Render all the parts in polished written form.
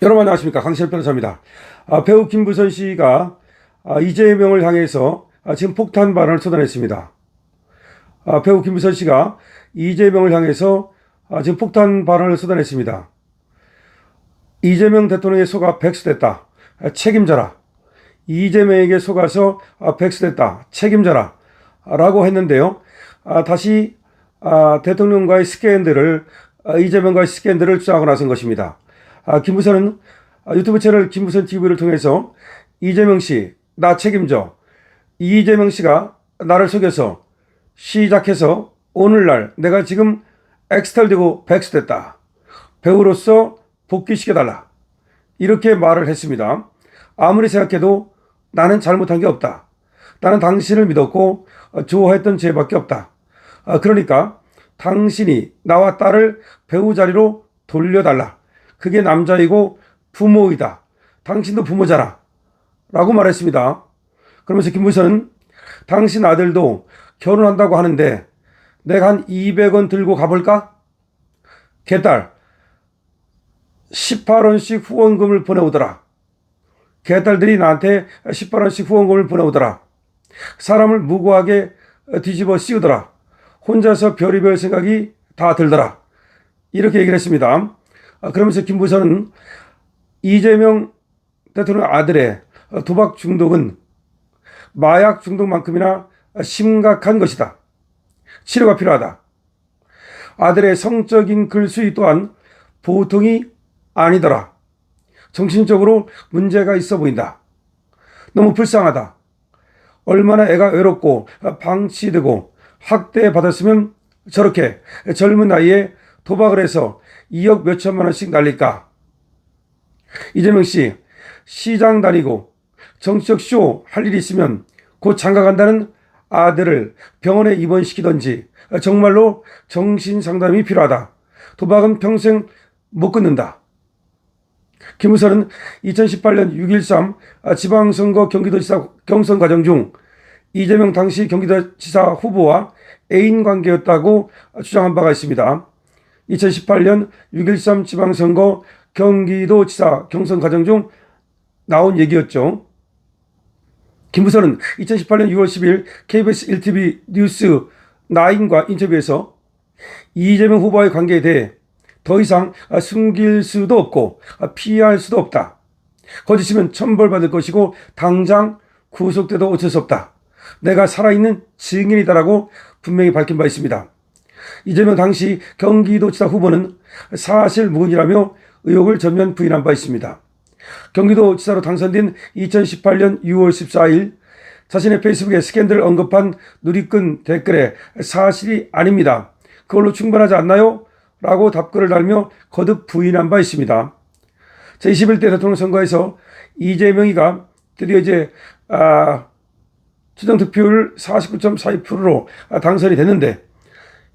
여러분 안녕하십니까, 강시열 변호사입니다. 배우 김부선 씨가 이재명을 향해서 지금 폭탄 발언을 쏟아냈습니다. 배우 김부선 씨가 이재명을 향해서 지금 폭탄 발언을 쏟아냈습니다. 이재명 대통령의 속아 백수됐다, 책임져라. 이재명에게 속아서 백수됐다, 책임져라 라고 했는데요. 다시 대통령과의 스캔들을, 이재명과의 스캔들을 주장하고 나선 것입니다. 김부선은 유튜브 채널 김부선 TV를 통해서 이재명 씨, 나 책임져. 이재명 씨가 나를 속여서 시작해서 오늘날 내가 지금 엑스탈되고 백수됐다. 배우로서 복귀시켜달라. 이렇게 말을 했습니다. 아무리 생각해도 나는 잘못한 게 없다. 나는 당신을 믿었고 좋아했던 죄밖에 없다. 그러니까 당신이 나와 딸을 배우 자리로 돌려달라. 그게 남자이고 부모이다. 당신도 부모잖아. 라고 말했습니다. 그러면서 김부선은 당신 아들도 결혼한다고 하는데 내가 한 200원 들고 가볼까? 개딸 18원씩 후원금을 보내오더라. 개딸들이 나한테 18원씩 후원금을 보내오더라. 사람을 무고하게 뒤집어 씌우더라. 혼자서 별의별 생각이 다 들더라. 이렇게 얘기를 했습니다. 그러면서 김부선은 이재명 대통령 아들의 도박 중독은 마약 중독만큼이나 심각한 것이다. 치료가 필요하다. 아들의 성적인 글수위 또한 보통이 아니더라. 정신적으로 문제가 있어 보인다. 너무 불쌍하다. 얼마나 애가 외롭고 방치되고 학대받았으면 저렇게 젊은 나이에 도박을 해서 2억 몇천만 원씩 날릴까? 이재명 씨, 시장 다니고 정치적 쇼 할 일이 있으면 곧 장가 간다는 아들을 병원에 입원시키던지 정말로 정신 상담이 필요하다. 도박은 평생 못 끊는다. 김부선은 2018년 6.13 지방선거 경기도지사 경선 과정 중 이재명 당시 경기도지사 후보와 애인 관계였다고 주장한 바가 있습니다. 2018년 6.13 지방선거 경기도지사 경선 과정 중 나온 얘기였죠. 김부선은 2018년 6월 10일 KBS 1TV 뉴스 9과 인터뷰에서 이재명 후보와의 관계에 대해 더 이상 숨길 수도 없고 피할 수도 없다. 거짓이면 천벌받을 것이고 당장 구속돼도 어쩔 수 없다. 내가 살아있는 증인이다라고 분명히 밝힌 바 있습니다. 이재명 당시 경기도지사 후보는 사실무근이라며 의혹을 전면 부인한 바 있습니다. 경기도지사로 당선된 2018년 6월 14일 자신의 페이스북에 스캔들을 언급한 누리꾼 댓글에 사실이 아닙니다. 그걸로 충분하지 않나요? 라고 답글을 달며 거듭 부인한 바 있습니다. 제21대 대통령 선거에서 이재명이가 드디어 이제 추정 득표율 49.42%로 당선이 됐는데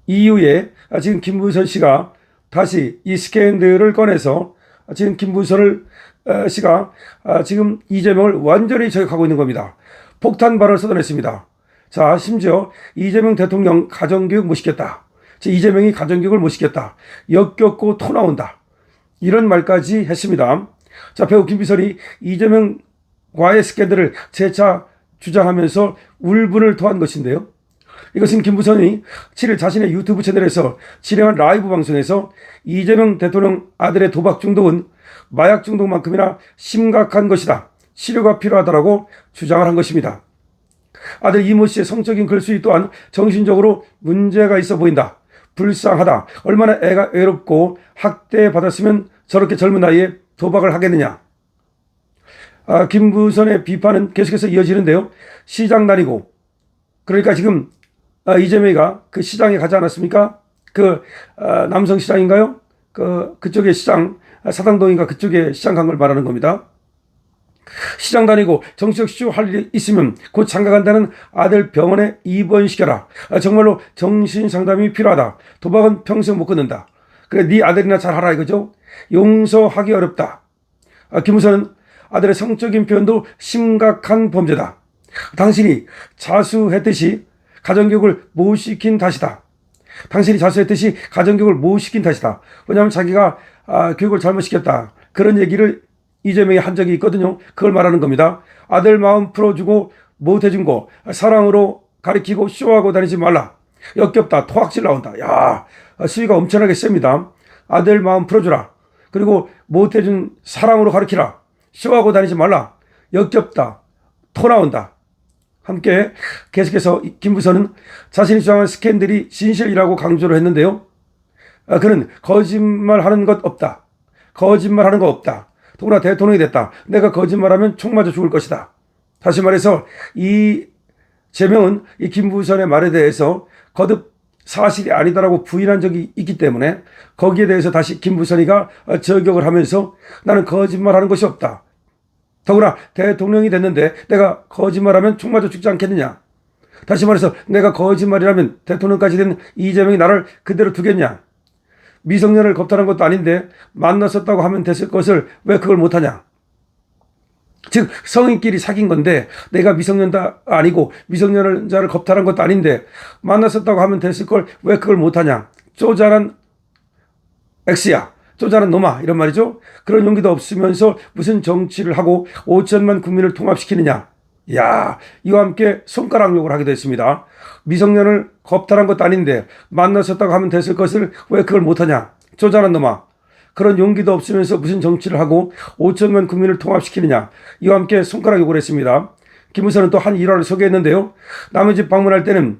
이후에 지금 김부선 씨가 다시 이 스캔들을 꺼내서 지금 김부선 씨가 지금 이재명을 완전히 저격하고 있는 겁니다. 폭탄 발언을 쏟아냈습니다. 자, 심지어 이재명 대통령 가정교육 못 시켰다. 이재명이 가정교육을 못 시켰다. 역겹고 토 나온다. 이런 말까지 했습니다. 자, 배우 김부선이 이재명과의 스캔들을 재차 주장하면서 울분을 토한 것인데요. 이것은 김부선이 7일 자신의 유튜브 채널에서 진행한 라이브 방송에서 이재명 대통령 아들의 도박 중독은 마약 중독만큼이나 심각한 것이다. 치료가 필요하다라고 주장을 한 것입니다. 아들 이모 씨의 성적인 글수위 또한 정신적으로 문제가 있어 보인다. 불쌍하다. 얼마나 애가 외롭고 학대받았으면 저렇게 젊은 나이에 도박을 하겠느냐. 김부선의 비판은 계속해서 이어지는데요. 시장 다니고 그러니까 지금 이재명이가 그 시장에 가지 않았습니까? 남성 시장인가요? 그쪽에 시장, 사당동인가 그쪽에 시장 간 걸 말하는 겁니다. 시장 다니고 정치적 쇼 할 일이 있으면 곧 장가 간다는 아들 병원에 입원시켜라. 정말로 정신 상담이 필요하다. 도박은 평생 못 끊는다. 그래, 네 아들이나 잘하라 이거죠. 용서하기 어렵다. 김부선은 아들의 성적인 표현도 심각한 범죄다. 당신이 자수했듯이 가정교육을 못 시킨 탓이다. 당신이 자수했듯이 가정교육을 못 시킨 탓이다. 왜냐하면 자기가 교육을 잘못 시켰다. 그런 얘기를 이재명이 한 적이 있거든요. 그걸 말하는 겁니다. 아들 마음 풀어주고 못해준 거 사랑으로 가리키고 쇼하고 다니지 말라. 역겹다. 토악질 나온다. 야, 수위가 엄청나게 셉니다. 아들 마음 풀어주라. 그리고 못해준 사랑으로 가리키라. 쇼하고 다니지 말라. 역겹다. 토 나온다. 함께 계속해서 김부선은 자신이 주장한 스캔들이 진실이라고 강조를 했는데요. 그는 거짓말하는 것 없다. 거짓말하는 거 없다. 더구나 대통령이 됐다. 내가 거짓말하면 총 맞아 죽을 것이다. 다시 말해서 이재명은 이 김부선의 말에 대해서 거듭 사실이 아니다라고 부인한 적이 있기 때문에 거기에 대해서 다시 김부선이가 저격을 하면서 나는 거짓말하는 것이 없다. 더구나 대통령이 됐는데 내가 거짓말하면 총 맞아 죽지 않겠느냐. 다시 말해서 내가 거짓말이라면 대통령까지 된 이재명이 나를 그대로 두겠냐. 미성년을 겁탈한 것도 아닌데 만났었다고 하면 됐을 것을 왜 그걸 못하냐. 즉 성인끼리 사귄 건데 내가 미성년도 아니고 미성년자를 겁탈한 것도 아닌데 만났었다고 하면 됐을 걸 왜 그걸 못하냐. 쪼잔한 X야. 쪼잔한 놈아. 이런 말이죠. 그런 용기도 없으면서 무슨 정치를 하고 5천만 국민을 통합시키느냐. 야, 이와 함께 손가락 욕을 하게 됐습니다. 미성년을 겁탈한 것도 아닌데 만났었다고 하면 됐을 것을 왜 그걸 못하냐. 쪼잔한 놈아. 그런 용기도 없으면서 무슨 정치를 하고 5천만 국민을 통합시키느냐. 이와 함께 손가락 욕을 했습니다. 김무선은 또 한 일화를 소개했는데요. 남의 집 방문할 때는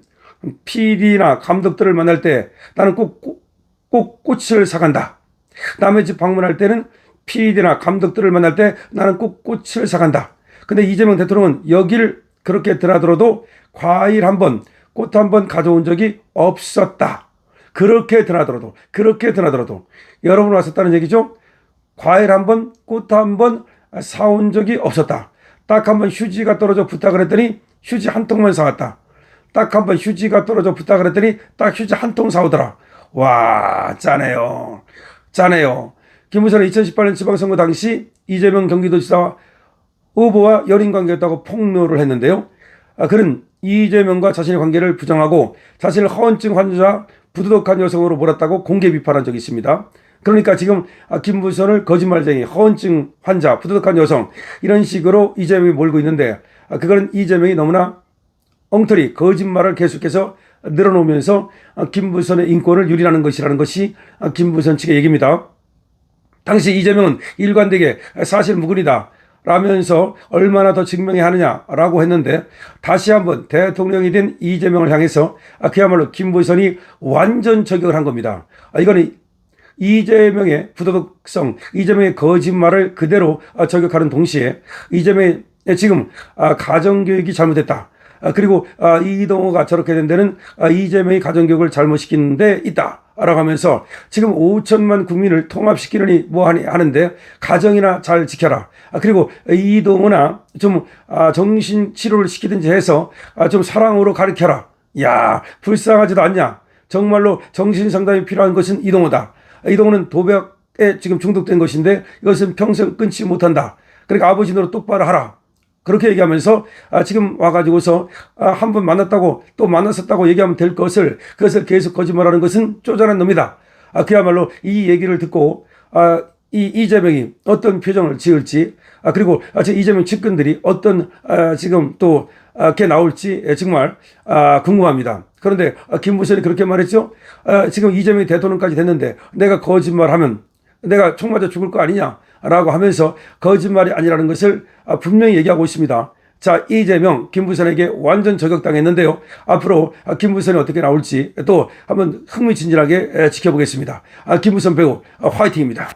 PD나 감독들을 만날 때 나는 꼭 꽃을 사간다. 남의 집 방문할 때는 PD나 감독들을 만날 때 나는 꼭 꽃을 사간다. 근데 이재명 대통령은 여길 그렇게 드나들어도 과일 한 번, 꽃 한 번 가져온 적이 없었다. 그렇게 드나들어도 여러분 왔었다는 얘기죠. 과일 한 번, 꽃 한 번 사온 적이 없었다. 딱 한 번 휴지가 떨어져 부탁을 했더니 휴지 한 통만 사왔다. 딱 한 번 휴지가 떨어져 부탁을 했더니 딱 휴지 한 통 사오더라. 와, 짜네요. 김무선은 2018년 지방선거 당시 이재명 경기도지사 후보와 연인 관계였다고 폭로를 했는데요. 그는 이재명과 자신의 관계를 부정하고 자신을 허언증 환자, 부도덕한 여성으로 몰았다고 공개 비판한 적이 있습니다. 그러니까 지금 김무선을 거짓말쟁이, 허언증 환자, 부도덕한 여성 이런 식으로 이재명이 몰고 있는데 그거는 이재명이 너무나 엉터리, 거짓말을 계속해서 늘어놓으면서 김무선의 인권을 유린하는 것이라는 것이 김무선 측의 얘기입니다. 당시 이재명은 일관되게 사실 무근이다 라면서 얼마나 더 증명해야 하느냐라고 했는데 다시 한번 대통령이 된 이재명을 향해서 그야말로 김무선이 완전 저격을 한 겁니다. 이거는 이재명의 부도덕성, 이재명의 거짓말을 그대로 저격하는 동시에 이재명의 지금 가정교육이 잘못됐다. 그리고 이동호가 저렇게 된 데는 이재명이 가정교육을 잘못시키는 데 있다 라고 하면서 지금 5천만 국민을 통합시키느니 뭐하니 하는데 가정이나 잘 지켜라. 그리고 이동호나 좀 정신치료를 시키든지 해서 좀 사랑으로 가르쳐라. 야, 불쌍하지도 않냐. 정말로 정신상담이 필요한 것은 이동호다. 이동호는 도박에 지금 중독된 것인데 이것은 평생 끊지 못한다. 그러니까 아버지 노릇 똑바로 하라. 그렇게 얘기하면서 지금 와가지고서 한 번 만났다고 또 만났었다고 얘기하면 될 것을 그것을 계속 거짓말하는 것은 쪼잔한 놈이다. 그야말로 이 얘기를 듣고 이재명이 어떤 표정을 지을지 그리고 이재명 측근들이 어떤 지금 또 게 나올지 정말 궁금합니다. 그런데 김무선이 그렇게 말했죠. 지금 이재명이 대통령까지 됐는데 내가 거짓말하면 내가 총 맞아 죽을 거 아니냐 라고 하면서 거짓말이 아니라는 것을 분명히 얘기하고 있습니다. 자, 이재명, 김부선에게 완전 저격당했는데요. 앞으로 김부선이 어떻게 나올지 또 한번 흥미진진하게 지켜보겠습니다. 김부선 배우 화이팅입니다.